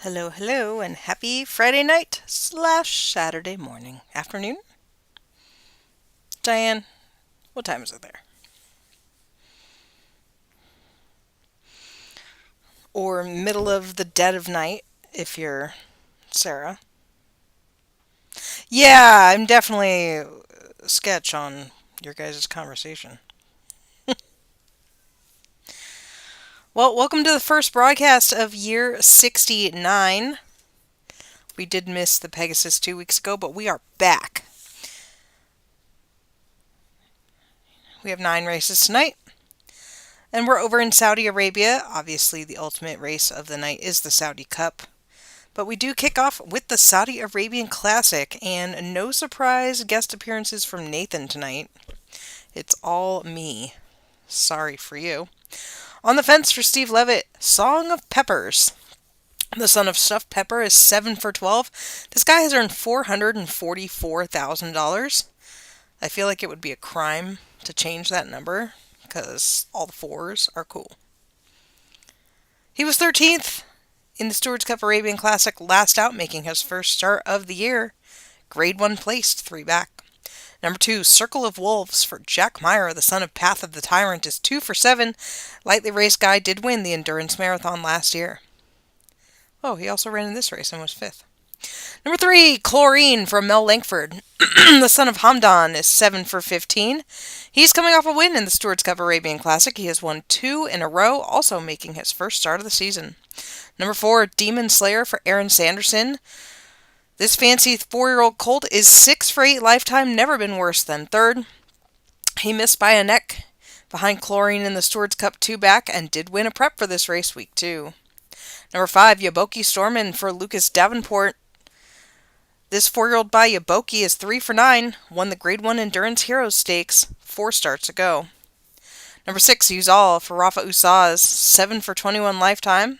Hello, hello, and happy Friday night slash Saturday morning. Afternoon? Diane, what time is it there? Or middle of the dead of night, if you're Sarah. Yeah, I'm definitely sketch on your guys' conversation. Well, welcome to the first broadcast of year 69. We did miss the Pegasus 2 weeks ago, but we are back. We have 9 races tonight. And we're over in Saudi Arabia. Obviously, the ultimate race of the night is the Saudi Cup. But we do kick off with the Saudi Arabian Classic, and no surprise guest appearances from Nathan tonight. It's all me. Sorry for you. On the fence for Steve Levitt, Song of Peppers. The son of Stuffed Pepper is 7 for 12. This guy has earned $444,000. I feel like it would be a crime to change that number because all the fours are cool. He was 13th in the Stewards Cup Arabian Classic last out, making his first start of the year. Grade 1 placed, 3 back. Number 2, Circle of Wolves for Jack Meyer, the son of Path of the Tyrant, is 2 for 7. Lightly raced guy did win the Endurance Marathon last year. Oh, he also ran in this race and was 5th. Number 3, Chlorine from Mel Langford. The son of Hamdan is 7 for 15. He's coming off a win in the Stewards Cup Arabian Classic. He has won 2 in a row, also making his first start of the season. Number 4, Demon Slayer for Aaron Sanderson. This fancy 4-year-old colt is 6 for 8 lifetime, never been worse than 3rd. He missed by a neck behind Chlorine in the Stewards Cup 2 back and did win a prep for this race week 2. Number 5, Yaboki Stormin for Lucas Davenport. This 4-year-old by Yaboki is 3 for 9, won the Grade 1 Endurance Heroes Stakes 4 starts ago. Number 6, Uzal for Rafa Usaz, 7 for 21 lifetime.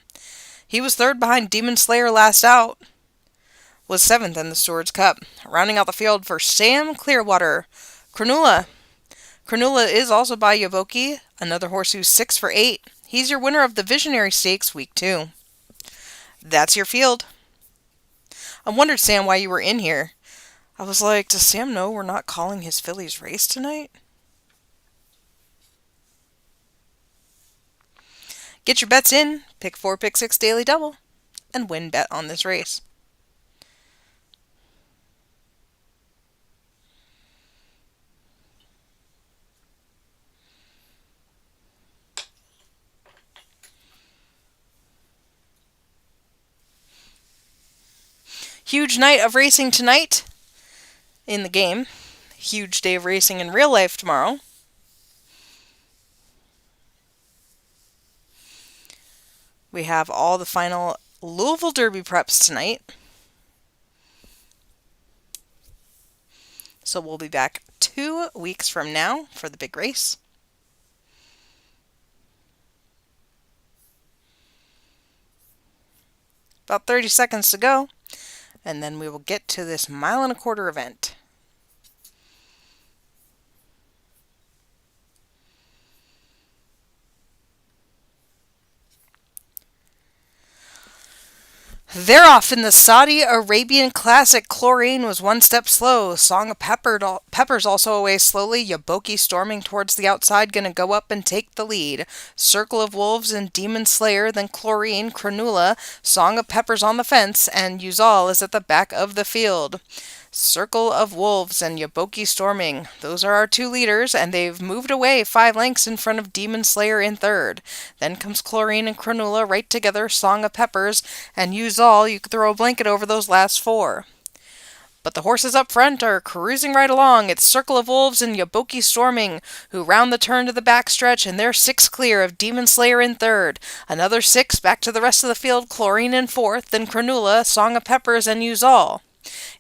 He was 3rd behind Demon Slayer last out, was 7th in the Stewards Cup. Rounding out the field for Sam Clearwater, Cronula. Cronula is also by Yaboki, another horse who's 6 for 8. He's your winner of the Visionary Stakes week 2. That's your field. I wondered, Sam, why you were in here. I was like, does Sam know we're not calling his Phillies race tonight? Get your bets in, pick 4, pick 6 daily double, and win bet on this race. Huge night of racing tonight in the game. Huge day of racing in real life tomorrow. We have all the final Louisville Derby preps tonight. So we'll be back 2 weeks from now for the big race. About 30 seconds to go, and then we will get to this 1.25 mile event. They're off in the Saudi Arabian Classic. Chlorine was 1 step slow. Song of Peppers also away slowly. Yaboki storming towards the outside, gonna go up and take the lead. Circle of Wolves and Demon Slayer, then Chlorine, Cronula, Song of Peppers on the fence, and Uzal is at the back of the field. Circle of Wolves and Yaboki storming. Those are our 2 leaders, and they've moved away 5 lengths in front of Demon Slayer in 3rd. Then comes Chlorine and Cronula right together, Song of Peppers, and Uzal. You could throw a blanket over those last 4. But the horses up front are cruising right along. It's Circle of Wolves and Yaboki storming, who round the turn to the backstretch, and they're 6 clear of Demon Slayer in 3rd. Another 6 back to the rest of the field, Chlorine in 4th, then Cronula, Song of Peppers, and Uzal.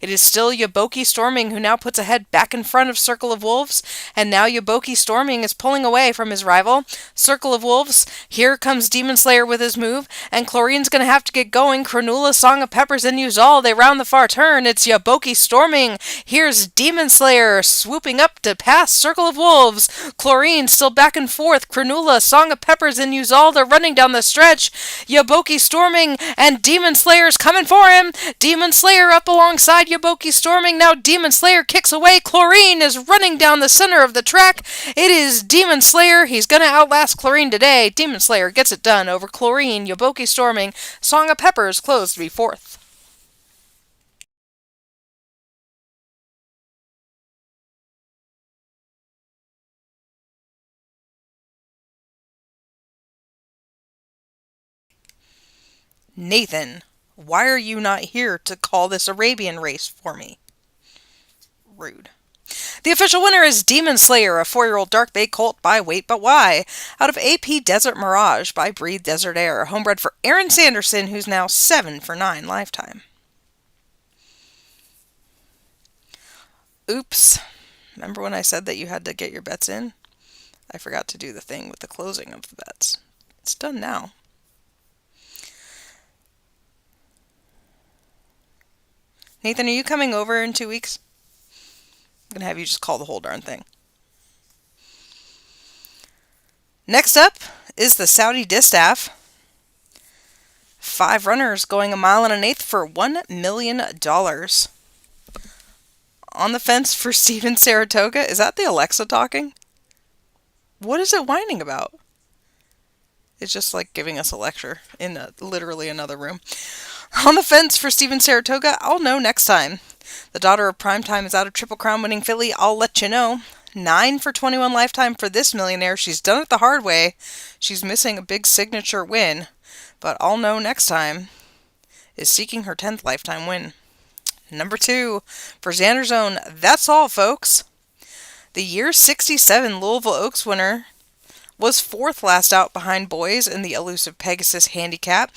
It is still Yaboki Storming who now puts a head back in front of Circle of Wolves, and now Yaboki Storming is pulling away from his rival. Circle of Wolves, here comes Demon Slayer with his move, and Chlorine's gonna have to get going. Cronula, Song of Peppers, and Uzal, they round the far turn. It's Yaboki Storming. Here's Demon Slayer swooping up to pass Circle of Wolves. Chlorine still back and forth. Cronula, Song of Peppers, and Uzal, they're running down the stretch. Yaboki Storming, and Demon Slayer's coming for him. Demon Slayer up alongside Yaboki Storming. Now Demon Slayer kicks away. Chlorine is running down the center of the track. It is Demon Slayer. He's going to outlast Chlorine today. Demon Slayer gets it done over Chlorine. Yaboki Storming. Song of Peppers closed to be fourth. Nathan, why are you not here to call this Arabian race for me? Rude. The official winner is Demon Slayer, a 4-year-old Dark Bay colt by Wait But Why, out of AP Desert Mirage by Breathe Desert Air, homebred for Aaron Sanderson, who's now 7 for 9 lifetime. Oops. Remember when I said that you had to get your bets in? I forgot to do the thing with the closing of the bets. It's done now. Nathan, are you coming over in 2 weeks? I'm going to have you just call the whole darn thing. Next up is the Saudi Distaff. 5 runners going 1 1/8 for $1 million. On the fence for Steven Saratoga. Is that the Alexa talking? What is it whining about? It's just like giving us a lecture in literally another room. On the fence for Steven Saratoga, I'll know next time. The daughter of Primetime is out of Triple Crown winning filly, I'll let you know. 9 for 21 lifetime for this millionaire. She's done it the hard way. She's missing a big signature win, but I'll know next time is seeking her 10th lifetime win. Number 2 for Xander's Own. That's all, folks. The year 67 Louisville Oaks winner was 4th last out behind boys in the Elusive Pegasus handicap.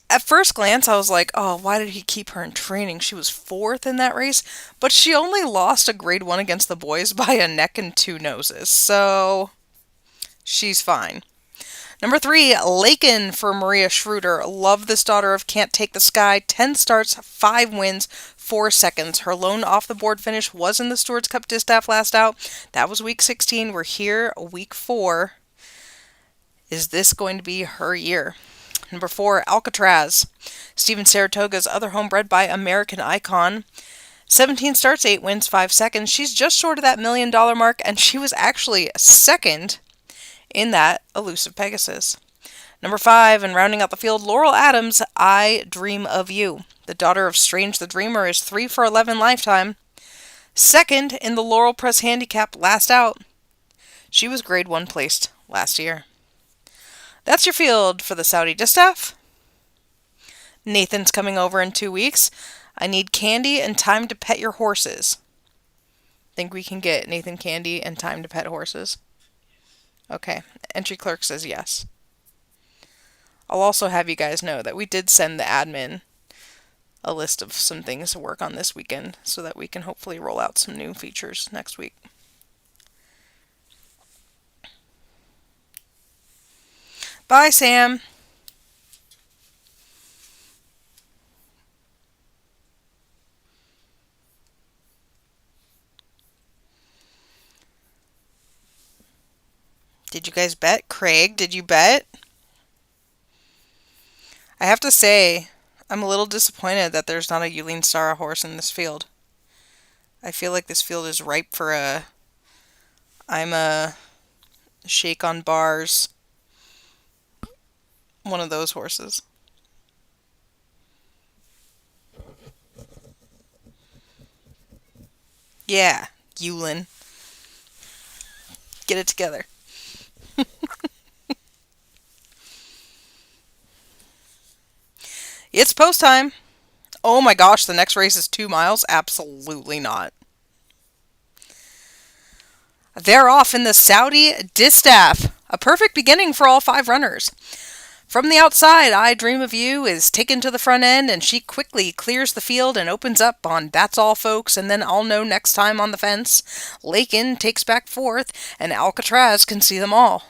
At first glance, I was like, oh, why did he keep her in training? She was 4th in that race, but she only lost a grade 1 against the boys by a neck and 2 noses, so she's fine. Number 3, Laken for Maria Schroeder. Love this daughter of Can't Take the Sky. 10 starts, 5 wins, 4 seconds. Her lone off-the-board finish was in the Stewards Cup Distaff last out. That was week 16. We're here, week 4. Is this going to be her year? Number 4, Alcatraz. Steven Saratoga's other homebred by American Icon. 17 starts, 8 wins, 5 seconds. She's just short of that $1 million mark, and she was actually 2nd in that Elusive Pegasus. Number 5, and rounding out the field, Laurel Adams, I Dream of You. The daughter of Strange the Dreamer is 3 for 11 lifetime. 2nd in the Laurel Press Handicap last out. She was grade 1 placed last year. That's your field for the Saudi Distaff. Nathan's coming over in 2 weeks. I need candy and time to pet your horses. Think we can get Nathan candy and time to pet horses? Okay, entry clerk says yes. I'll also have you guys know that we did send the admin a list of some things to work on this weekend so that we can hopefully roll out some new features next week. Bye, Sam. Did you guys bet? Craig, did you bet? I have to say, I'm a little disappointed that there's not a Yulene Sara horse in this field. I feel like this field is ripe for I'm a shake on bars, one of those horses. Yeah, Yulin. Get it together. It's post time. Oh my gosh, the next race is 2 miles? Absolutely not. They're off in the Saudi Distaff. A perfect beginning for all 5 runners. From the outside, I Dream of You is taken to the front end, and she quickly clears the field and opens up on That's All Folks, and then I'll Know Next Time on the fence. Lakin takes back fourth, and Alcatraz can see them all.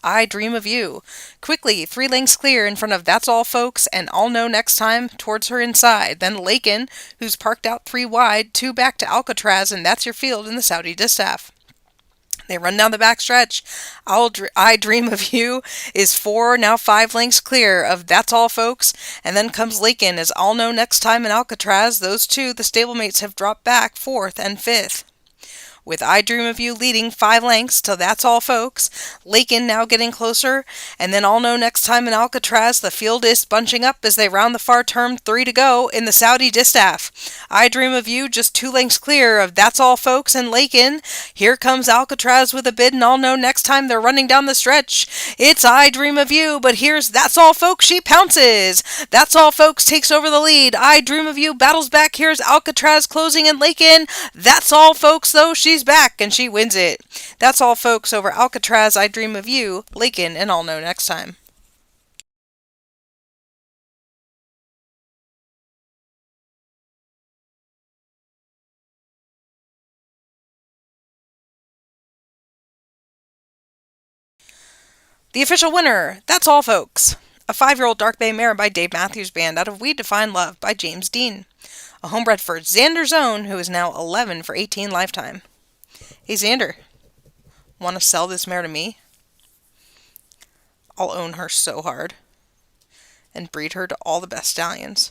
I Dream of You. Quickly, 3 lengths clear in front of That's All Folks, and I'll Know Next Time towards her inside. Then Lakin, who's parked out 3 wide, 2 back to Alcatraz, and that's your field in the Saudi Distaff. They run down the backstretch. I Dream of You is 4, now 5 lengths clear of That's All Folks, and then comes Lakin as I'll Know Next Time in Alcatraz. Those two, the stablemates, have dropped back 4th and 5th. With I Dream of You leading 5 lengths to That's All Folks, Lakin now getting closer, and then I'll Know Next Time in Alcatraz. The field is bunching up as they round the far turn, 3 to go in the Saudi Distaff. I Dream of You just 2 lengths clear of That's All Folks and Lakin. Here comes Alcatraz with a bid, and I'll Know Next Time. They're running down the stretch. It's I Dream of You, but here's That's All Folks. She pounces. That's All Folks takes over the lead. I Dream of You battles back. Here's Alcatraz closing in Lakin. That's All Folks, though. She's back and she wins it. That's All Folks over Alcatraz, I Dream of You, Lakin, and I'll Know Next Time. The official winner, That's All Folks. A 5-year-old Dark Bay mare by Dave Matthews Band out of We Define Love by James Dean. A homebred for Xander Zone, who is now 11 for 18 lifetime. Hey Xander, want to sell this mare to me? I'll own her so hard. And breed her to all the best stallions.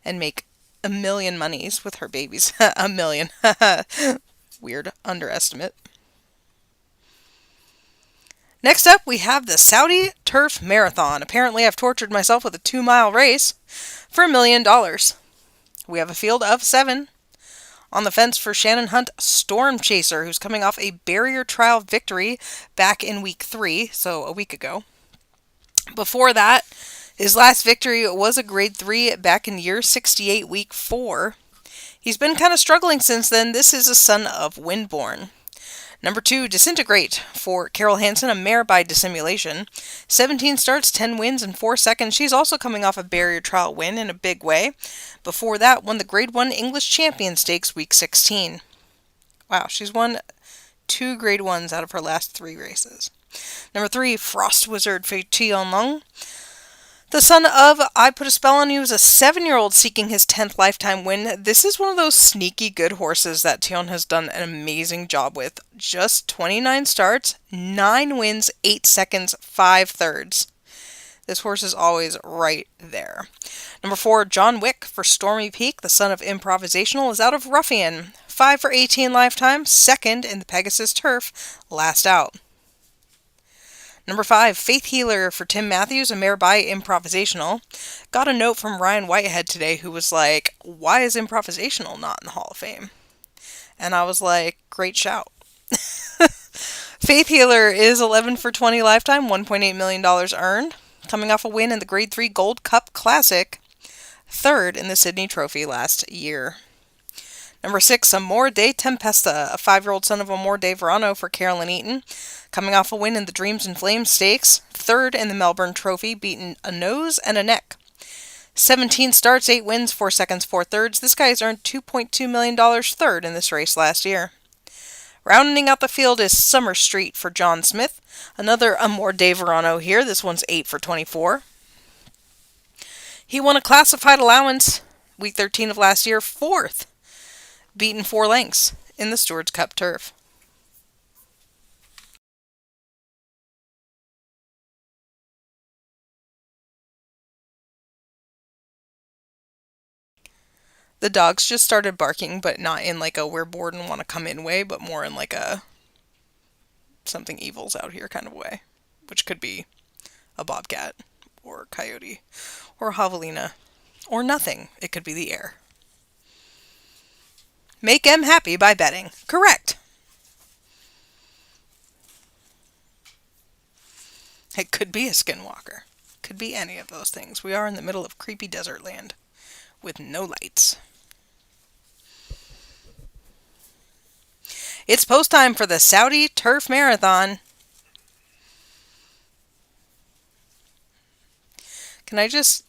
And make a million monies with her babies. A million. Weird underestimate. Next up, we have the Saudi Turf Marathon. Apparently, I've tortured myself with a 2-mile race for $1 million. We have a field of 7. On the fence for Shannon Hunt, Storm Chaser, who's coming off a barrier trial victory back in week 3, so a week ago. Before that, his last victory was a grade 3 back in year 68, week 4. He's been kind of struggling since then. This is a son of Windborn. Number 2, Disintegrate for Carol Hansen, a mare by Dissimulation. 17 starts, 10 wins, and 4 seconds. She's also coming off a barrier trial win in a big way. Before that, won the Grade 1 English Champion Stakes week 16. Wow, she's won 2 Grade 1s out of her last 3 races. Number 3, Frost Wizard for Tianlong. The son of I Put a Spell on You is a 7-year-old seeking his 10th lifetime win. This is one of those sneaky good horses that Tion has done an amazing job with. Just 29 starts, 9 wins, 8 seconds, 5 thirds. This horse is always right there. Number 4, John Wick for Stormy Peak. The son of Improvisational is out of Ruffian. 5 for 18 lifetime, 2nd in the Pegasus Turf, last out. Number 5, Faith Healer for Tim Matthews, a mare by Improvisational. Got a note from Ryan Whitehead today who was like, why is Improvisational not in the Hall of Fame? And I was like, great shout. Faith Healer is 11 for 20 lifetime, $1.8 million earned. Coming off a win in the Grade 3 Gold Cup Classic. 3rd in the Sydney Trophy last year. Number 6, Amor de Tempesta, a 5-year-old son of Amor de Verano for Carolyn Eaton. Coming off a win in the Dreams and Flames Stakes, 3rd in the Melbourne Trophy, beaten a nose and a neck. 17 starts, 8 wins, 4 seconds, 4 thirds. This guy's earned $2.2 million 3rd in this race last year. Rounding out the field is Summer Street for John Smith. Another Amor de Verano here. This one's 8 for 24. He won a classified allowance week 13 of last year, 4th. Beaten 4 lengths in the Stewards Cup Turf. The dogs just started barking, but not in like a we're bored and want to come in way, but more in like a something evil's out here kind of way, which could be a bobcat or a coyote or a javelina or nothing. It could be the air. Make M happy by betting. Correct. It could be a skinwalker. Could be any of those things. We are in the middle of creepy desert land with no lights. It's post time for the Saudi Turf Marathon. Can I just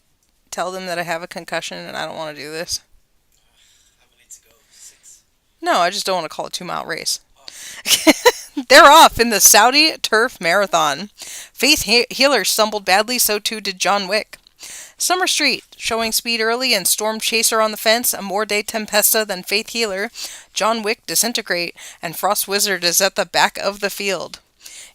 tell them that I have a concussion and I don't want to do this? How many to go? 6. No, I just don't want to call it a 2 mile race. Oh, They're off in the Saudi Turf Marathon. Faith Healer stumbled badly, so too did John Wick. Summer Street, showing speed early and Storm Chaser on the fence, Amor de Tempesta, then Faith Healer, John Wick Disintegrate, and Frost Wizard is at the back of the field.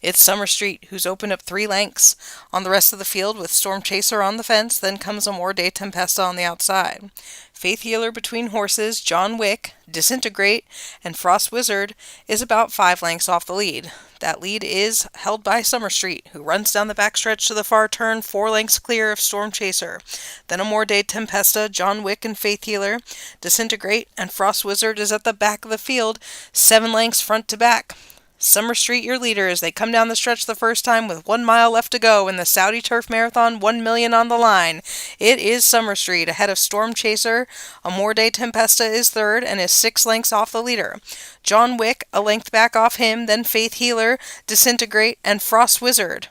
It's Summer Street, who's opened up 3 lengths on the rest of the field with Storm Chaser on the fence, then comes Amor de Tempesta on the outside. Faith Healer between horses, John Wick, Disintegrate, and Frost Wizard is about 5 lengths off the lead. That lead is held by Summer Street, who runs down the backstretch to the far turn, 4 lengths clear of Storm Chaser. Then Amor de Tempesta, John Wick, and Faith Healer, Disintegrate, and Frost Wizard is at the back of the field, 7 lengths front to back. Summer Street, your leader, as they come down the stretch the first time with 1 mile left to go in the Saudi Turf Marathon, 1 million on the line. It is Summer Street ahead of Storm Chaser. Amor de Tempesta is third and is 6 lengths off the leader. John Wick, a length back off him, then Faith Healer, Disintegrate, and Frost Wizard.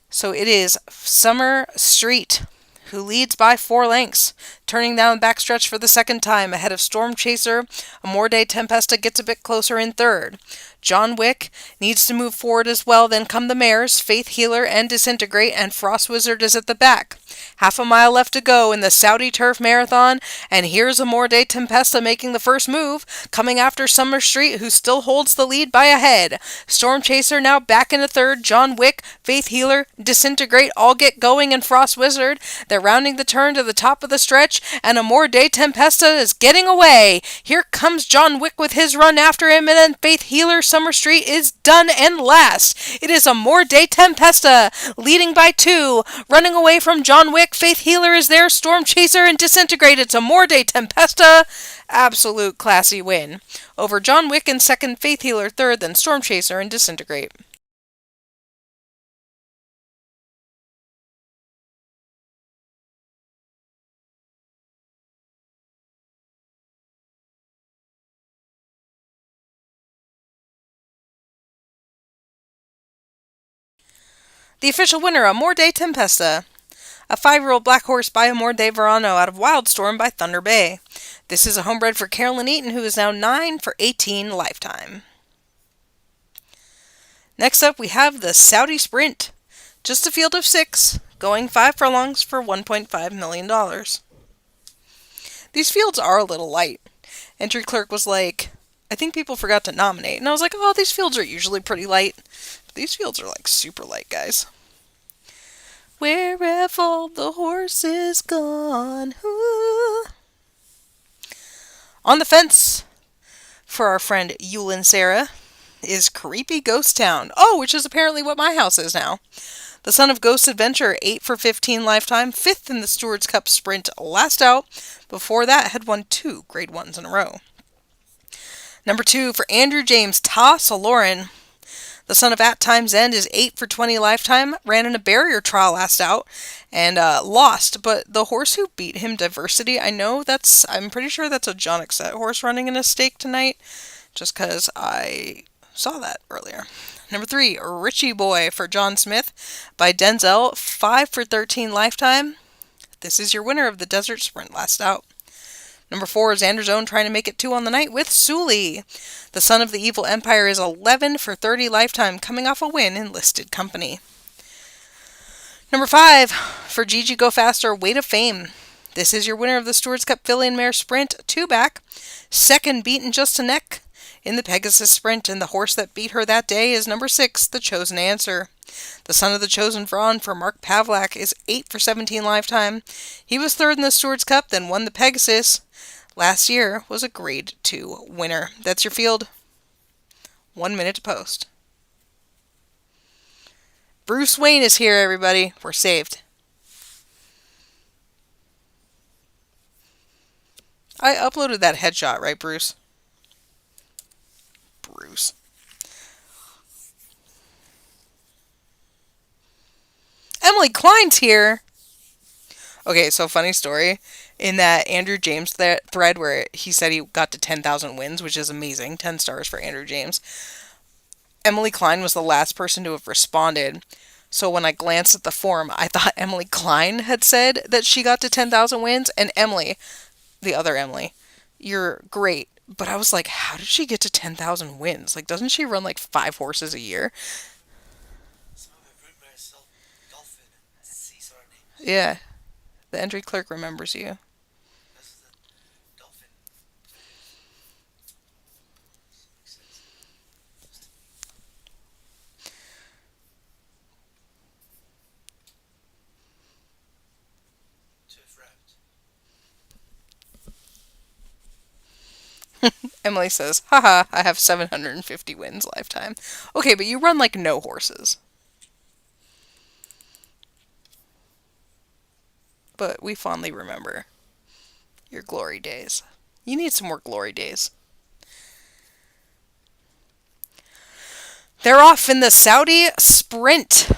So it is Summer Street who leads by 4 lengths, turning down the backstretch for the second time ahead of Storm Chaser. Amor de Tempesta gets a bit closer in third. John Wick needs to move forward as well, then come the mares, Faith Healer and Disintegrate, and Frost Wizard is at the back. Half a mile left to go in the Saudi Turf Marathon, and here's Amor de Tempesta making the first move, coming after Summer Street, who still holds the lead by a head. Storm Chaser now back into third, John Wick, Faith Healer, Disintegrate all get going, and Frost Wizard. They're rounding the turn to the top of the stretch, and Amor de Tempesta is getting away. Here comes John Wick with his run after him, and then Faith Healer, Summer Street is done and last. It is Amor de Tempesta leading by 2, running away from John Wick. Faith Healer is there, Storm Chaser, and Disintegrate. It's Amor de Tempesta. Absolute classy win. Over John Wick in second, Faith Healer third, then Storm Chaser and Disintegrate. The official winner, Amor de Tempesta. A 5-year-old black horse by Amor de Verano out of Wildstorm by Thunder Bay. This is a homebred for Carolyn Eaton, who is now 9 for 18 lifetime. Next up, we have the Saudi Sprint. Just a field of 6, going 5 furlongs for $1.5 million. These fields are a little light. Entry clerk was like, I think people forgot to nominate. And I was like, oh, these fields are usually pretty light. But these fields are like super light, guys. Where have all the horses gone? Ooh. On the fence for our friend Yulin Sarah is Creepy Ghost Town. Oh, which is apparently what my house is now. The son of Ghost Adventure, 8 for 15 lifetime, 5th in the Stewards Cup Sprint last out. Before that, had won 2 Grade 1s in a row. Number 2 for Andrew James, Ta Saloran. The son of At Time's End is 8 for 20 lifetime, ran in a barrier trial last out, and lost. But the horse who beat him, Diversity, I'm pretty sure that's a John Exet horse running in a stake tonight, just because I saw that earlier. Number 3, Richie Boy for John Smith by Denzel, 5 for 13 lifetime. This is your winner of the Desert Sprint last out. Number 4 is Xander's Own trying to make it 2 on the night with Sully. The son of the Evil Empire is 11 for 30 lifetime, coming off a win in listed company. Number 5 for Gigi Go Faster, Weight of Fame. This is your winner of the Stewards Cup Filly and Mare Sprint, 2 back. Second beaten just a neck in the Pegasus Sprint, and the horse that beat her that day is number 6, The Chosen Answer. The son of the Chosen Vron for Mark Pavlak is 8 for 17 lifetime. He was 3rd in the Stewards Cup, then won the Pegasus. Last year was a Grade 2 winner. That's your field. 1 minute to post. Bruce Wayne is here, everybody. We're saved. I uploaded that headshot, right, Bruce? Bruce. Emily Klein's here. Okay, so funny story. In that Andrew James thread where he said he got to 10,000 wins, which is amazing, 10 stars for Andrew James, Emily Klein was the last person to have responded. So when I glanced at the form, I thought Emily Klein had said that she got to 10,000 wins. And Emily, the other Emily, you're great. But I was like, how did she get to 10,000 wins? Like, doesn't she run like 5 horses a year? Some of my root myself, Dolphin and Caesar names. Yeah, the entry clerk remembers you. This is the Dolphin. Makes sense. To have wrapped. Emily says, haha, I have 750 wins lifetime. Okay, but you run like no horses. But we fondly remember your glory days. You need some more glory days. They're off in the Saudi Sprint.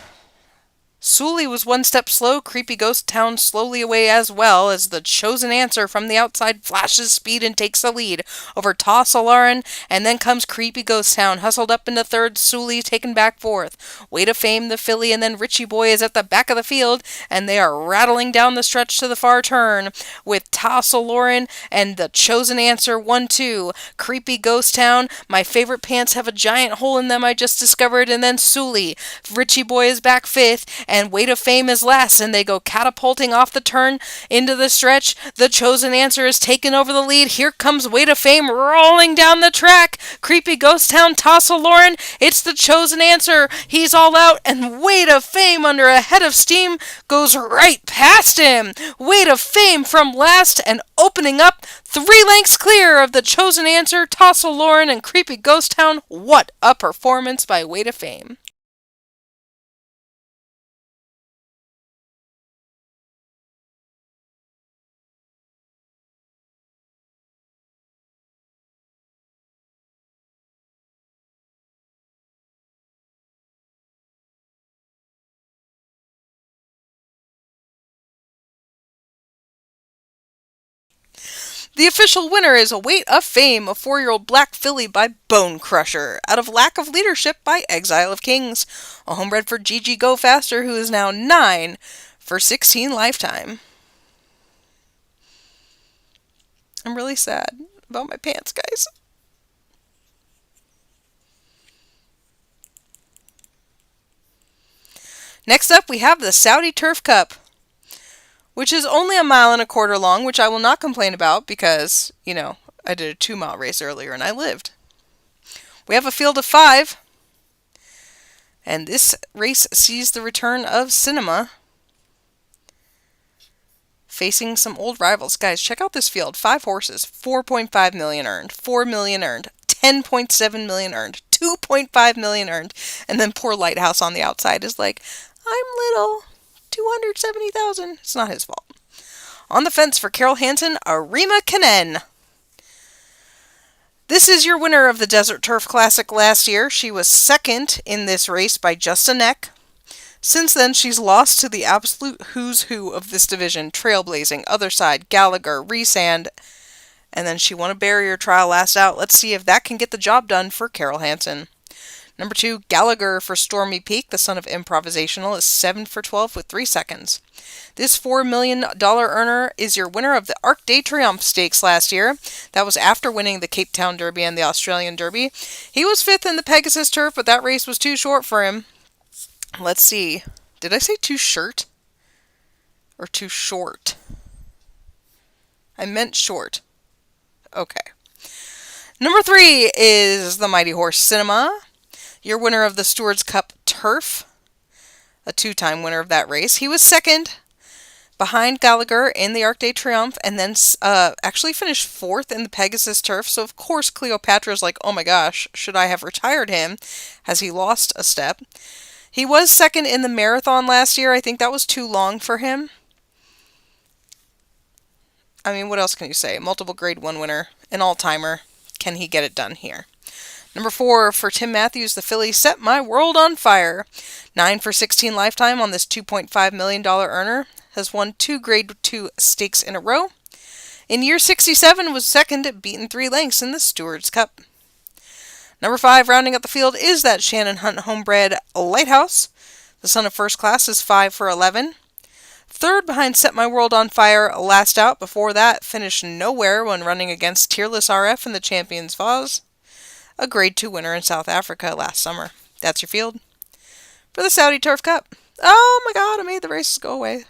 Sully was one step slow, Creepy Ghost Town slowly away as well as the chosen answer from the outside flashes speed and takes the lead over Toss Alarin, and then comes Creepy Ghost Town, hustled up into third, Sully taken back fourth. Way to Fame, the filly, and then Richie Boy is at the back of the field, and they are rattling down the stretch to the far turn with Toss Alarin and the chosen answer 1-2. Creepy Ghost Town, my favorite pants have a giant hole in them I just discovered, and then Sully. Richie Boy is back fifth, and Weight of Fame is last, and they go catapulting off the turn into the stretch. The chosen answer is taken over the lead. Here comes Weight of Fame rolling down the track. Creepy Ghost Town, Tossa Lauren. It's the chosen answer. He's all out, and Weight of Fame under a head of steam goes right past him. Weight of Fame from last and opening up 3 lengths clear of the chosen answer, Tossa Lauren and Creepy Ghost Town. What a performance by Weight of Fame. The official winner is A Weight of Fame, a 4-year-old black filly by Bone Crusher, out of Lack of Leadership by Exile of Kings, a homebred for Gigi Go Faster, who is now 9 for 16 lifetime. I'm really sad about my pants, guys. Next up, we have the Saudi Turf Cup, which is only 1.25 miles long, which I will not complain about because, I did a 2-mile race earlier and I lived. We have a field of 5, and this race sees the return of Cinema facing some old rivals. Guys, check out this field. 5 horses, 4.5 million earned, 4 million earned, 10.7 million earned, 2.5 million earned, and then poor Lighthouse on the outside is like, I'm little, 270,000. It's not his fault. On the fence for Carol Hansen, Arima Kanen. This is your winner of the Desert Turf Classic last year. She was second in this race by just a neck. Since then, she's lost to the absolute who's who of this division, Trailblazing, Other Side, Gallagher, Resand, and then she won a barrier trial last out. Let's see if that can get the job done for Carol Hansen. Number 2, Gallagher for Stormy Peak, the son of Improvisational, is 7 for 12 with 3 seconds. This $4 million earner is your winner of the Arc de Triomphe Stakes last year. That was after winning the Cape Town Derby and the Australian Derby. He was 5th in the Pegasus Turf, but that race was too short for him. Let's see. Did I say too short? Or too short? I meant short. Okay. Number 3 is the Mighty Horse Cinema, your winner of the Stewards Cup Turf, a 2-time winner of that race. He was second behind Gallagher in the Arc de Triomphe, and then actually finished 4th in the Pegasus Turf. So of course Cleopatra's like, oh my gosh, should I have retired him? Has he lost a step? He was second in the marathon last year. I think that was too long for him. I mean, what else can you say? Multiple grade 1 winner, an all-timer. Can he get it done here? Number 4 for Tim Matthews, the filly Set My World on Fire. 9 for 16 lifetime on this $2.5 million earner. Has won 2 grade 2 stakes in a row. In year 67 was second, beaten 3 lengths in the Stewards Cup. Number 5 rounding up the field is that Shannon Hunt homebred Lighthouse, The son of First Class is 5 for 11. Third behind Set My World on Fire, last out. Before that, finished nowhere when running against Tearless RF in the Champions Vase, a Grade 2 winner in South Africa last summer. That's your field for the Saudi Turf Cup. Oh my god, I made the races go away.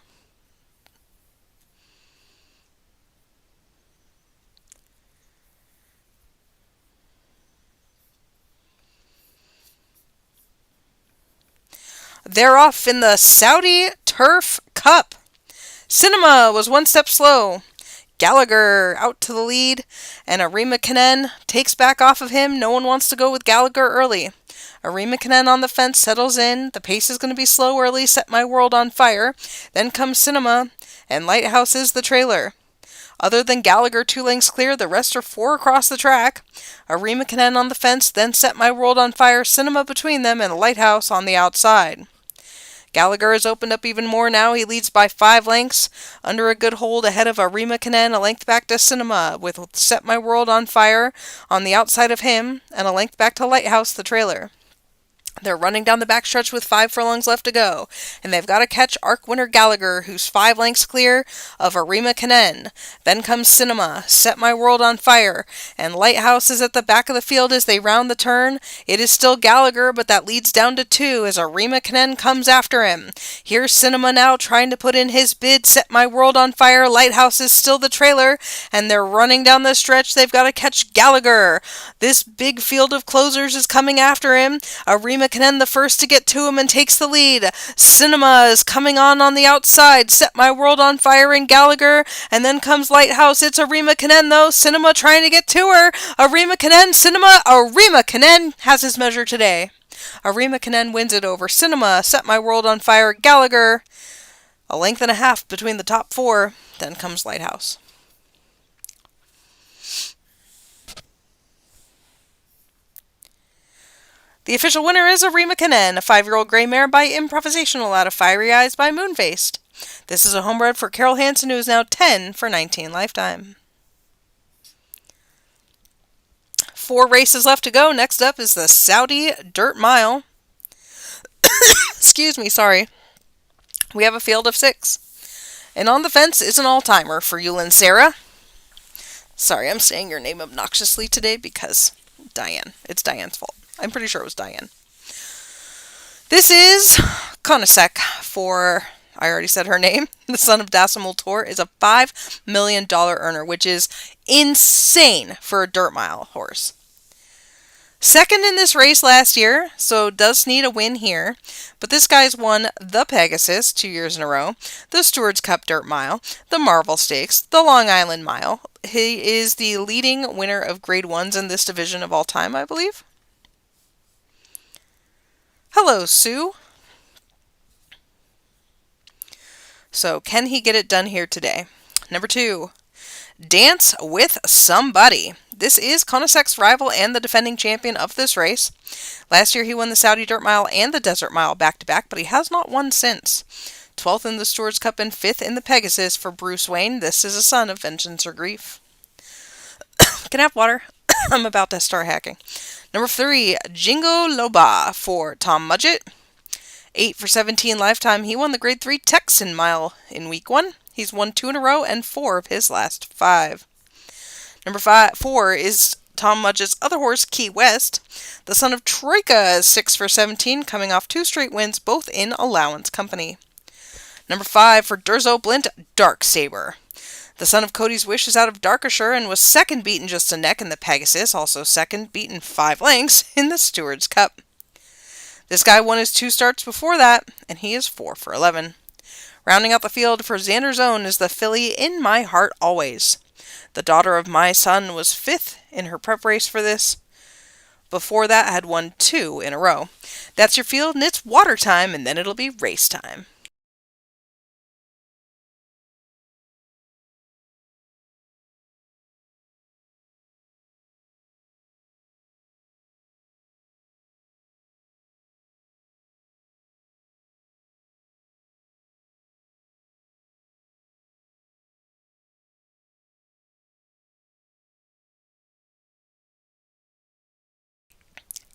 They're off in the Saudi Turf Cup. Cinema was one step slow. Gallagher out to the lead, and Arima Kanen takes back off of him. No one wants to go with Gallagher early. Arima Kanen on the fence settles in. The pace is going to be slow early. Set My World on Fire. Then comes Cinema, and Lighthouse is the trailer. Other than Gallagher 2 lengths clear, the rest are 4 across the track. Arima Kanen on the fence, then Set My World on Fire, Cinema between them, and Lighthouse on the outside. Gallagher has opened up even more now. He leads by 5 lengths, under a good hold ahead of Arima Kanen, a length back to Cinema, with Set My World on Fire on the outside of him, and a length back to Lighthouse, the trailer. They're running down the backstretch with 5 furlongs left to go, and they've got to catch Arc winner Gallagher, who's 5 lengths clear of Arima Kanen. Then comes Cinema, Set My World on Fire, and Lighthouse is at the back of the field as they round the turn. It is still Gallagher, but that leads down to 2 as Arima Kanen comes after him. Here's Cinema now trying to put in his bid. Set My World on Fire. Lighthouse is still the trailer, and they're running down the stretch. They've got to catch Gallagher. This big field of closers is coming after him. Arima Kanen the first to get to him and takes the lead. Cinema is coming on the outside. Set My World on Fire and Gallagher, and then comes Lighthouse. It's Arima Kanen though. Cinema trying to get to her. Arima Kanen, Cinema. Arima Kanen has his measure today. Arima Kanen wins it over Cinema, Set My World on Fire, Gallagher. A length and a half between the top 4. Then comes Lighthouse. The official winner is Arima Kanen, a 5-year-old gray mare by Improvisational out of Fiery Eyes by Moonfaced. This is a homebred for Carol Hansen, who is now 10 for 19 lifetime. 4 races left to go. Next up is the Saudi Dirt Mile. Excuse me, sorry. We have a field of 6. And on the fence is an all-timer for Yulin Sarah. Sorry, I'm saying your name obnoxiously today because Diane. It's Diane's fault. I'm pretty sure it was Diane. This is Konasek for, I already said her name, the son of Dasimul Tor, is a $5 million earner, which is insane for a dirt mile horse. Second in this race last year, so does need a win here. But this guy's won the Pegasus 2 years in a row, the Stewards Cup Dirt Mile, the Marvel Stakes, the Long Island Mile. He is the leading winner of Grade 1s in this division of all time, I believe. Hello, Sue. So, can he get it done here today? Number 2, Dance with Somebody. This is Konasek's rival and the defending champion of this race. Last year he won the Saudi Dirt Mile and the Desert Mile back-to-back, but he has not won since. 12th in the Stewards Cup and 5th in the Pegasus for Bruce Wayne. This is a son of Vengeance or Grief. Can I have water? I'm about to start hacking. Number 3, Jingo Loba for Tom Mudgett. 8 for 17 lifetime. He won the Grade 3 Texan Mile in Week 1. He's won 2 in a row and 4 of his last 5. Number 4 is Tom Mudgett's other horse, Key West. The son of Troika is 6 for 17, coming off 2 straight wins, both in allowance company. Number 5 for Durzo Blint, Dark Saber. The son of Cody's Wish is out of Darkshire and was second beaten just a neck in the Pegasus, also second beaten 5 lengths in the Stewards Cup. This guy won his 2 starts before that, and he is 4 for 11. Rounding out the field for Xander's Own is the filly In My Heart Always. The daughter of My Son was 5th in her prep race for this. Before that, had won 2 in a row. That's your field, and it's water time, and then it'll be race time.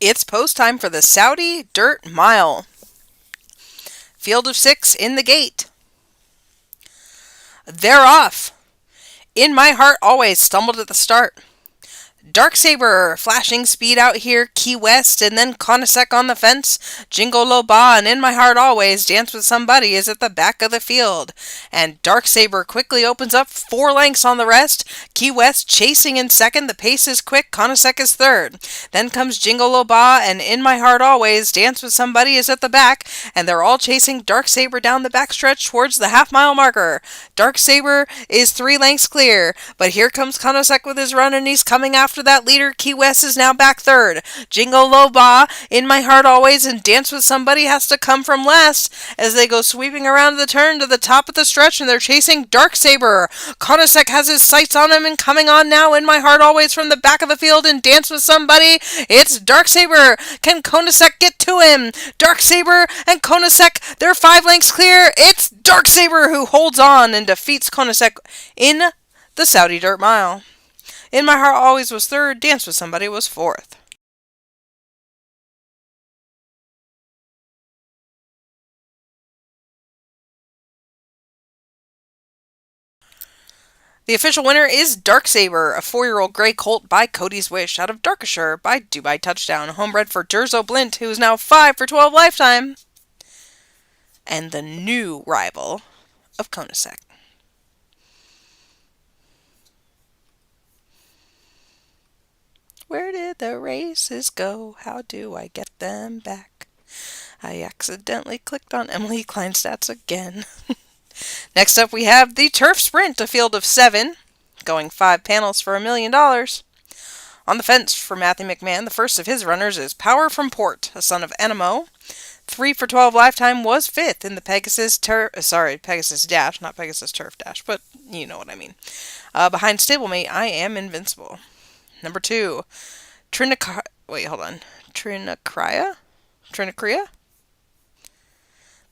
It's post time for the Saudi Dirt Mile. field of 6 in the gate. They're off. In My Heart Always stumbled at the start. Dark Saber, flashing speed out here, Key West, and then Conasec on the fence. Jingle Loba and In My Heart Always, Dance with Somebody is at the back of the field. And Dark Saber quickly opens up 4 lengths on the rest. Key West chasing in second, the pace is quick, Conasec is third. Then comes Jingle Loba and In My Heart Always, Dance with Somebody is at the back, and they're all chasing Dark Saber down the backstretch towards the half-mile marker. Dark Saber is 3 lengths clear, but here comes Conasec with his run, and he's coming after that leader. Key West is now back third. Jingle Loba, In My Heart Always, and Dance with Somebody has to come from last as they go sweeping around the turn to the top of the stretch, and they're chasing Dark Saber. Conasec has his sights on him and coming on now. In My Heart Always from the back of the field, and Dance with Somebody. It's Dark Saber. Can Conasec get to him? Dark Saber and Conasec, they're 5 lengths clear. It's Dark Saber who holds on and defeats Conasec in the Saudi Dirt Mile. In My Heart Always was third. Dance with Somebody was fourth. The official winner is Dark Saber, a 4-year-old gray colt by Cody's Wish out of Darkshire by Dubai Touchdown, homebred for Durzo Blint, who is now 5 for 12 lifetime, and the new rival of Conasec. Where did the races go? How do I get them back? I accidentally clicked on Emily Kleinstats again. Next up we have the Turf Sprint, a field of 7, going 5 panels for $1 million. On the fence for Matthew McMahon, the first of his runners is Power from Port, a son of Enemo. 3 for 12 lifetime, was 5th in the Pegasus Dash, not Pegasus Turf Dash, but you know what I mean. Behind stablemate, I Am Invincible. Number 2, Trinacria?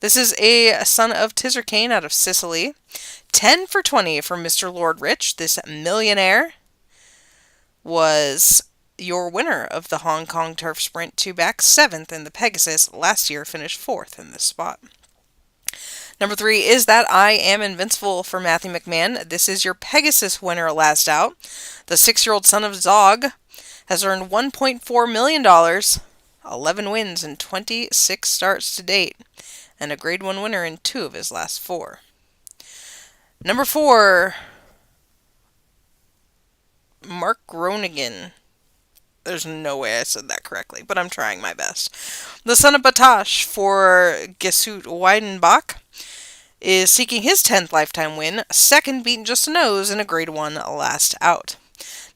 This is a son of Tizerkane out of Sicily. 10 for 20 for Mr. Lord Rich. This millionaire was your winner of the Hong Kong Turf Sprint 2-back, 7th in the Pegasus. Last year finished 4th in this spot. Number 3 is that I Am Invincible for Matthew McMahon. This is your Pegasus winner last out. The 6-year-old son of Zog has earned $1.4 million, 11 wins in 26 starts to date, and a Grade 1 winner in 2 of his last 4. Number 4, Mark Groningen. There's no way I said that correctly, but I'm trying my best. The son of Batash for Gesut Weidenbach is seeking his 10th lifetime win, second beaten just a nose in a Grade 1 last out.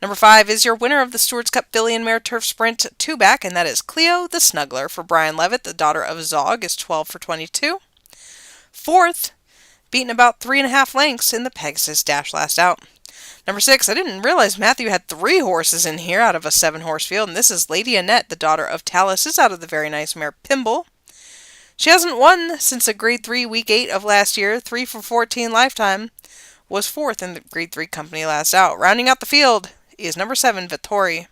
Number 5 is your winner of the Stewards Cup Filly and Mare Turf Sprint 2-back, and that is Cleo the Snuggler for Brian Levitt, the daughter of Zog, is 12 for 22. 4th, beaten about 3.5 lengths in the Pegasus Dash last out. Number 6, I didn't realize Matthew had 3 horses in here out of a 7-horse field, and this is Lady Annette, the daughter of Talus, is out of the very nice mare Pimble. She hasn't won since a Grade 3 Week 8 of last year, 3 for 14 lifetime, was 4th in the Grade 3 company last out. Rounding out the field is number 7, Vittori.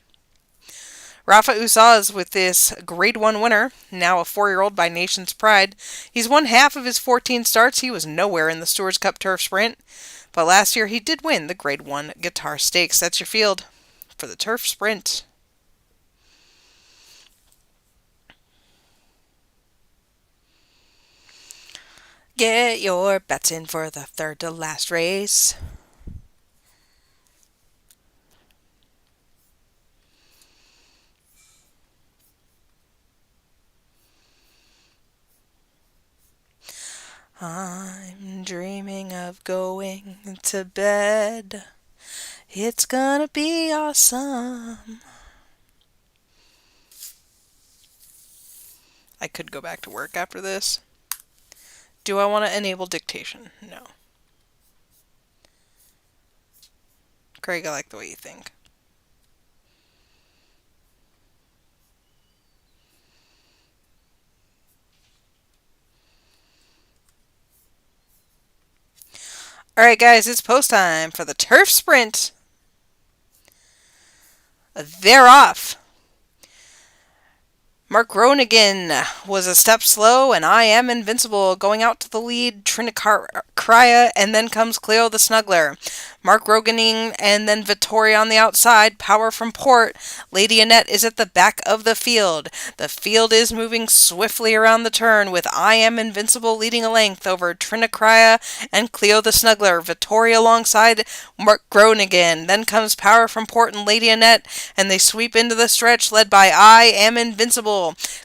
Rafa Usaz with this Grade 1 winner, now a 4-year-old by Nation's Pride. He's won half of his 14 starts. He was nowhere in the Stewards Cup Turf Sprint, but last year he did win the Grade 1 Guitar Stakes. That's your field for the Turf Sprint. Get your bets in for the third to last race. I'm dreaming of going to bed. It's gonna be awesome. I could go back to work after this. Do I want to enable dictation? No. Craig, I like the way you think. Alright guys, it's post time for the Turf Sprint. They're off. Mark Groningen was a step slow, and I Am Invincible going out to the lead. Trinacria, and then comes Cleo the Snuggler. Mark Groening, and then Vittoria on the outside. Power from port. Lady Annette is at the back of the field. The field is moving swiftly around the turn, with I Am Invincible leading a length over Trinacria and Cleo the Snuggler. Vittoria alongside Mark Groningen. Then comes Power from port and Lady Annette, and they sweep into the stretch, led by I Am Invincible.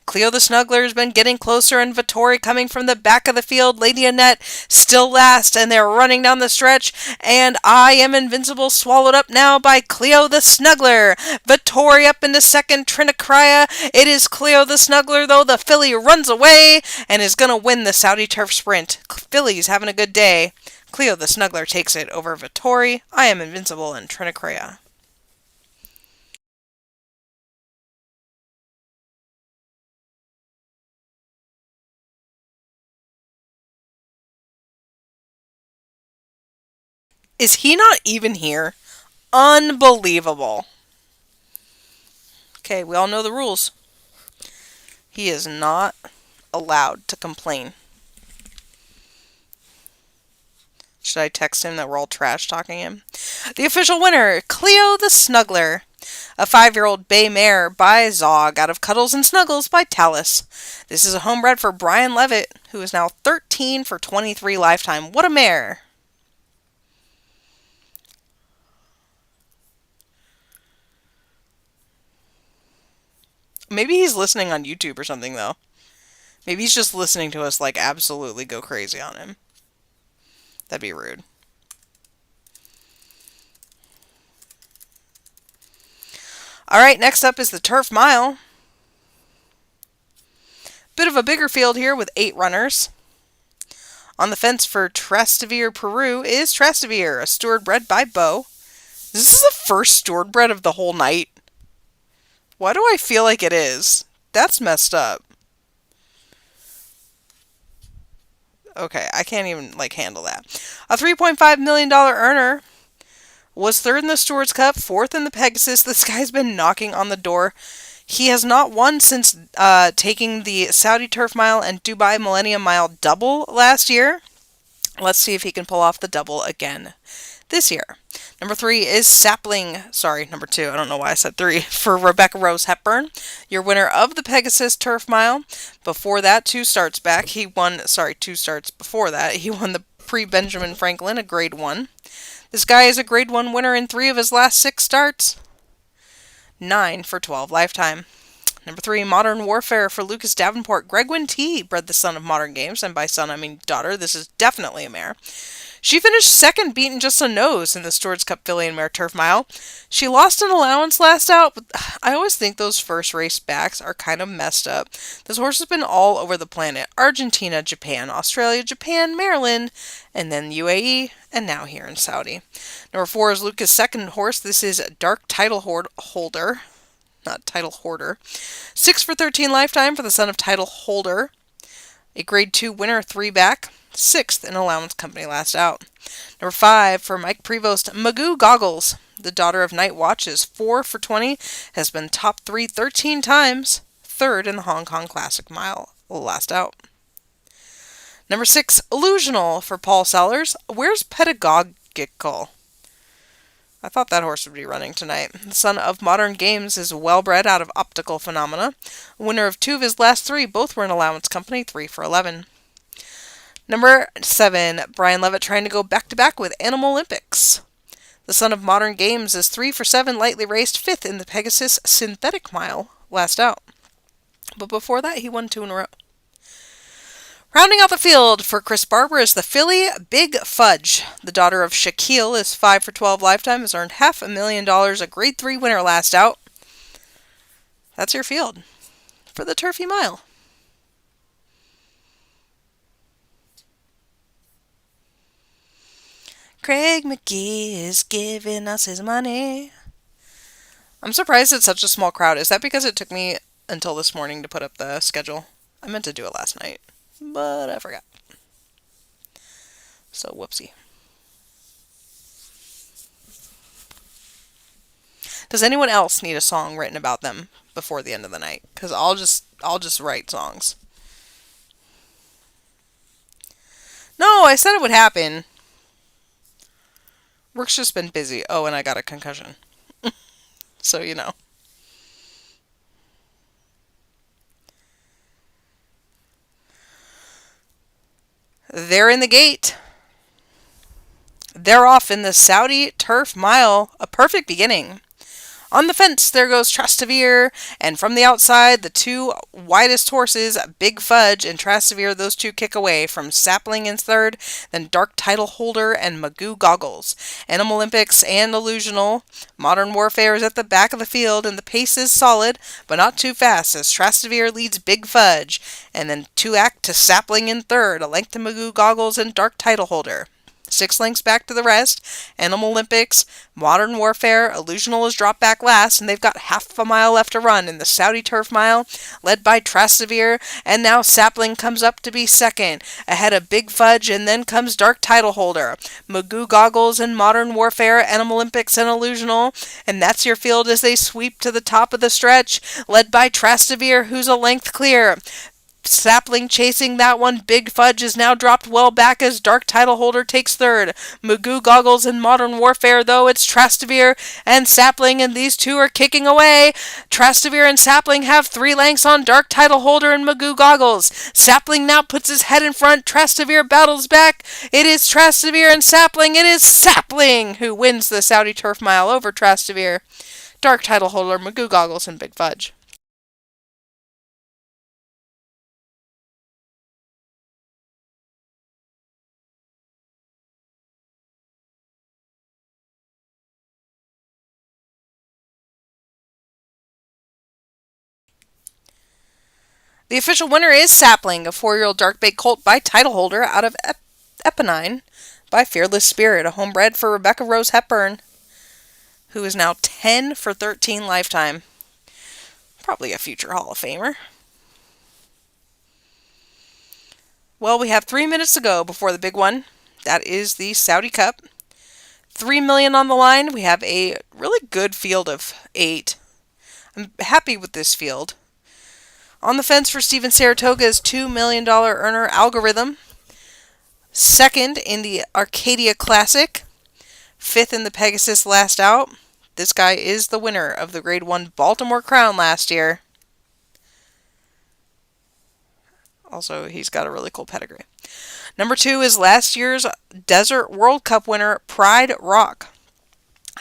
Cleo the Snuggler has been getting closer, and Vittori coming from the back of the field. Lady Annette still last, and they're running down the stretch, and I Am Invincible swallowed up now by Cleo the Snuggler. Vittori up into second, Trinacria. It is Cleo the Snuggler, though. The filly runs away and is going to win the Saudi Turf Sprint. Filly's having a good day. Cleo the Snuggler takes it over Vittori, I Am Invincible, and Trinacria. Is he not even here? Unbelievable. Okay, we all know the rules. He is not allowed to complain. Should I text him that we're all trash talking him? The official winner, Cleo the Snuggler. A 5-year-old bay mare by Zog out of Cuddles and Snuggles by Talus. This is a homebred for Brian Levitt, who is now 13 for 23 lifetime. What a mare! Maybe he's listening on YouTube or something, though. Maybe he's just listening to us, like, absolutely go crazy on him. That'd be rude. Alright, next up is the Turf Mile. Bit of a bigger field here with 8 runners. On the fence for Trastevere, Peru is Trastevere, a steward bred by Bo. This is the first steward bred of the whole night. Why do I feel like it is? That's messed up. Okay, I can't even, like, handle that. A $3.5 million earner. Was 3rd in the Stewards Cup, 4th in the Pegasus. This guy's been knocking on the door. He has not won since taking the Saudi Turf Mile and Dubai Millennium Mile double last year. Let's see if he can pull off the double again this year. Number 3 is Sapling. Sorry, number 2. I don't know why I said 3. For Rebecca Rose Hepburn, your winner of the Pegasus Turf Mile. Before that, 2 starts back, he won. Sorry, 2 starts before that, he won the Pre-Benjamin Franklin, a Grade 1. This guy is a Grade 1 winner in 3 of his last 6 starts. 9 for 12 lifetime. Number 3, Modern Warfare for Lucas Davenport. Gregwin T, bred the son of Modern Games, and by son I mean daughter. This is definitely a mare. She finished 2nd, beaten just a nose in the Stewards Cup Filly and Mare Turf Mile. She lost an allowance last out, but I always think those first race backs are kind of messed up. This horse has been all over the planet. Argentina, Japan, Australia, Japan, Maryland, and then UAE, and now here in Saudi. Number 4 is Lucas' second horse. This is Dark Title Holder. Not Title Hoarder. 6 for 13 lifetime for the son of Title Holder. A Grade 2 winner, 3 back. 6th in allowance company last out. Number 5 for Mike Prevost, Magoo Goggles. The daughter of Night Watch is 4 for 20. Has been top 3 13 times. 3rd in the Hong Kong Classic Mile last out. Number 6, Illusional for Paul Sellers. Where's Pedagogical? I thought that horse would be running tonight. The son of Modern Games is well-bred out of Optical Phenomena. Winner of 2 of his last 3. Both were in allowance company, 3 for 11. Number 7, Brian Levitt trying to go back-to-back with Animal Olympics. The son of Modern Games is 3 for 7, lightly raced, 5th in the Pegasus Synthetic Mile, last out. But before that, he won 2 in a row. Rounding out the field for Chris Barber is the filly Big Fudge. The daughter of Shaquille is 5 for 12 lifetime, has earned $500,000, a Grade 3 winner last out. That's your field for the Turfy Mile. Craig McGee is giving us his money. I'm surprised it's such a small crowd. Is that because it took me until this morning to put up the schedule? I meant to do it last night, but I forgot. So, whoopsie. Does anyone else need a song written about them before the end of the night? Because I'll I'll just write songs. No, I said it would happen. Work's just been busy. Oh, and I got a concussion. So, you know. They're in the gate. They're off in the Saudi Turf Mile. A perfect beginning. On the fence, there goes Trastevere, and from the outside, the two widest horses, Big Fudge and Trastevere, those two kick away from Sapling in third, then Dark Title Holder and Magoo Goggles. Animal Olympics and Illusional. Modern Warfare is at the back of the field, and the pace is solid, but not too fast, as Trastevere leads Big Fudge, and then 2 act to Sapling in third, a length to Magoo Goggles and Dark Title Holder. 6 lengths back to the rest. Animal Olympics, Modern Warfare, Illusional is dropped back last, and they've got half a mile left to run in the Saudi Turf Mile, led by Trastevere, and now Sapling comes up to be second, ahead of Big Fudge, and then comes Dark Title Holder, Magoo Goggles and Modern Warfare, Animal Olympics, and Illusional, and that's your field as they sweep to the top of the stretch, led by Trastevere, who's a length clear. Sapling chasing that one. Big Fudge is now dropped well back as Dark Title Holder takes third. Magoo Goggles and Modern Warfare, though, it's Trastevere and Sapling, and these two are kicking away. Trastevere and Sapling have 3 lengths on Dark Title Holder and Magoo Goggles. Sapling now puts his head in front. Trastevere battles back. It is Trastevere and Sapling. It is Sapling who wins the Saudi Turf Mile over Trastevere. Dark Title Holder, Magoo Goggles, and Big Fudge. The official winner is Sapling, a 4-year-old dark bay colt by title holder out of Eponine by Fearless Spirit, a homebred for Rebecca Rose Hepburn, who is now 10 for 13 lifetime. Probably a future Hall of Famer. Well, we have 3 minutes to go before the big one. That is the Saudi Cup. $3 million on the line. We have a really good field of 8. I'm happy with this field. On the fence for Steven Saratoga's $2 million earner Algorithm. Second in the Arcadia Classic. 5th in the Pegasus Last Out. This guy is the winner of the Grade 1 Baltimore Crown last year. Also, he's got a really cool pedigree. Number 2 is last year's Desert World Cup winner Pride Rock.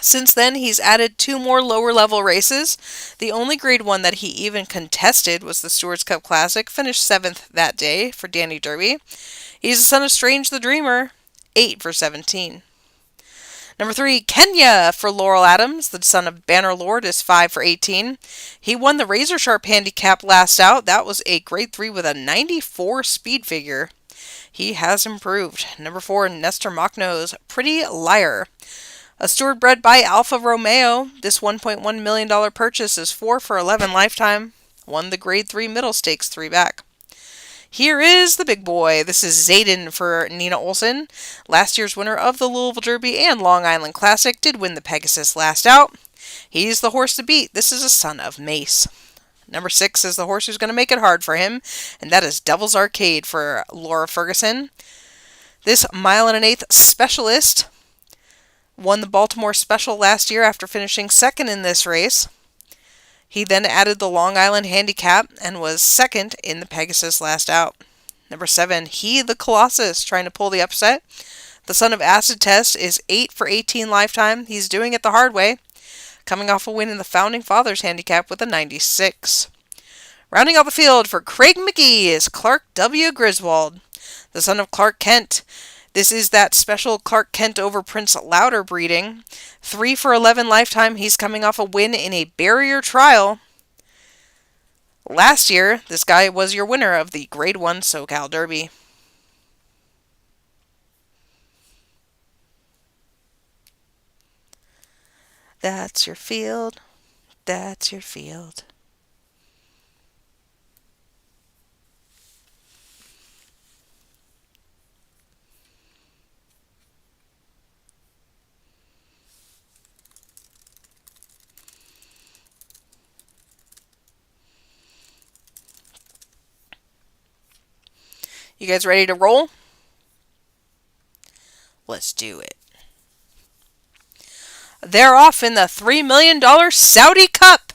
Since then, he's added 2 more lower-level races. The only Grade 1 that he even contested was the Stewards Cup Classic, finished 7th that day for Danny Derby. He's the son of Strange the Dreamer, 8 for 17. Number 3, Kenya for Laurel Adams, the son of Banner Lord, is 5 for 18. He won the Razor Sharp Handicap last out. That was a Grade 3 with a 94 speed figure. He has improved. Number 4, Nestor Machno's Pretty Liar. A steward bred by Alfa Romeo, this $1.1 million purchase is 4 for 11 lifetime. Won the Grade 3 Middle Stakes 3 back. Here is the big boy. This is Zayden for Nina Olson. Last year's winner of the Louisville Derby and Long Island Classic, did win the Pegasus Last Out. He's the horse to beat. This is a son of Mace. Number 6 is the horse who's going to make it hard for him, and that is Devil's Arcade for Laura Ferguson. This 1.125 specialist won the Baltimore Special last year after finishing second in this race. He then added the Long Island Handicap and was second in the Pegasus Last Out. Number 7, He the Colossus, trying to pull the upset. The son of Acid Test is 8 for 18 lifetime. He's doing it the hard way, coming off a win in the Founding Fathers Handicap with a 96. Rounding out the field for Craig McGee is Clark W. Griswold, the son of Clark Kent. This is that special Clark Kent over Prince Louder breeding. 3 for 11 lifetime. He's coming off a win in a barrier trial. Last year, this guy was your winner of the Grade 1 SoCal Derby. That's your field. That's your field. You guys ready to roll? Let's do it. They're off in the $3 million Saudi Cup.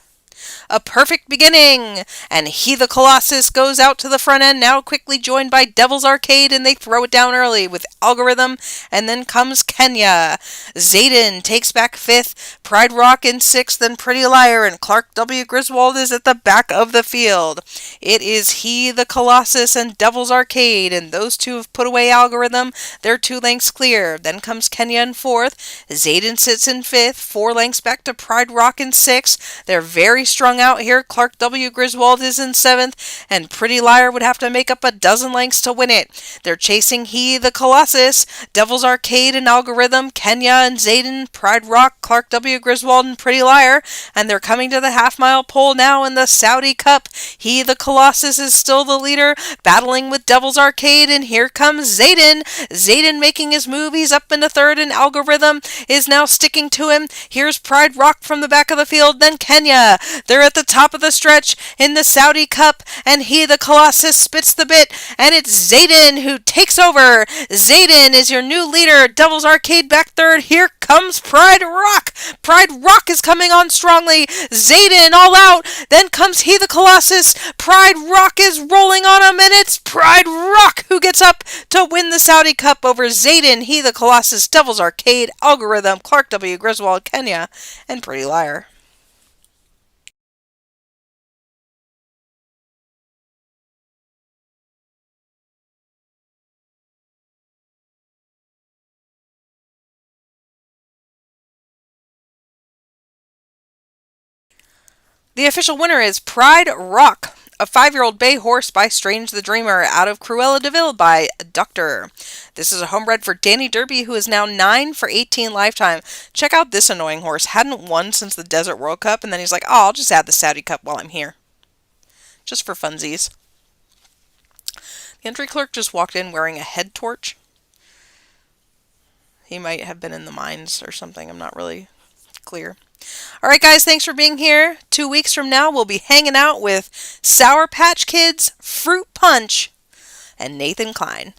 A perfect beginning, and He the Colossus goes out to the front end, now quickly joined by Devil's Arcade, and they throw it down early with Algorithm, and then comes Kenya. Zayden takes back 5th, Pride Rock in 6th, then Pretty Liar, and Clark W. Griswold is at the back of the field. It is He the Colossus and Devil's Arcade, and those two have put away Algorithm. They're 2 lengths clear. Then comes Kenya in 4th. Zayden sits in 5th, 4 lengths back to Pride Rock in 6th. They're very strong out here. Clark W. Griswold is in 7th, and Pretty Liar would have to make up a dozen lengths to win it. They're chasing He the Colossus, Devil's Arcade and Algorithm, Kenya and Zayden, Pride Rock, Clark W. Griswold, and Pretty Liar, and they're coming to the half-mile pole now in the Saudi Cup. He the Colossus is still the leader, battling with Devil's Arcade, and here comes Zayden. Zayden making his move. He's up into 3rd, and Algorithm is now sticking to him. Here's Pride Rock from the back of the field, then Kenya. They're at the top of the stretch in the Saudi Cup, and He the Colossus spits the bit, and it's Zayden who takes over. Zayden is your new leader. Devil's Arcade back 3rd. Here comes Pride Rock. Pride Rock is coming on strongly. Zayden all out. Then comes He the Colossus. Pride Rock is rolling on him, and it's Pride Rock who gets up to win the Saudi Cup over Zayden, He the Colossus, Devil's Arcade, Algorithm, Clark W. Griswold, Kenya, and Pretty Liar. The official winner is Pride Rock, a 5-year-old bay horse by Strange the Dreamer, out of Cruella de Vil by Doctor. This is a homebred for Danny Derby, who is now 9 for 18 lifetime. Check out this annoying horse. Hadn't won since the Desert World Cup, and then he's like, oh, I'll just add the Saudi Cup while I'm here. Just for funsies. The entry clerk just walked in wearing a head torch. He might have been in the mines or something. I'm not really clear. Alright guys, thanks for being here. 2 weeks from now, we'll be hanging out with Sour Patch Kids, Fruit Punch, and Nathan Klein.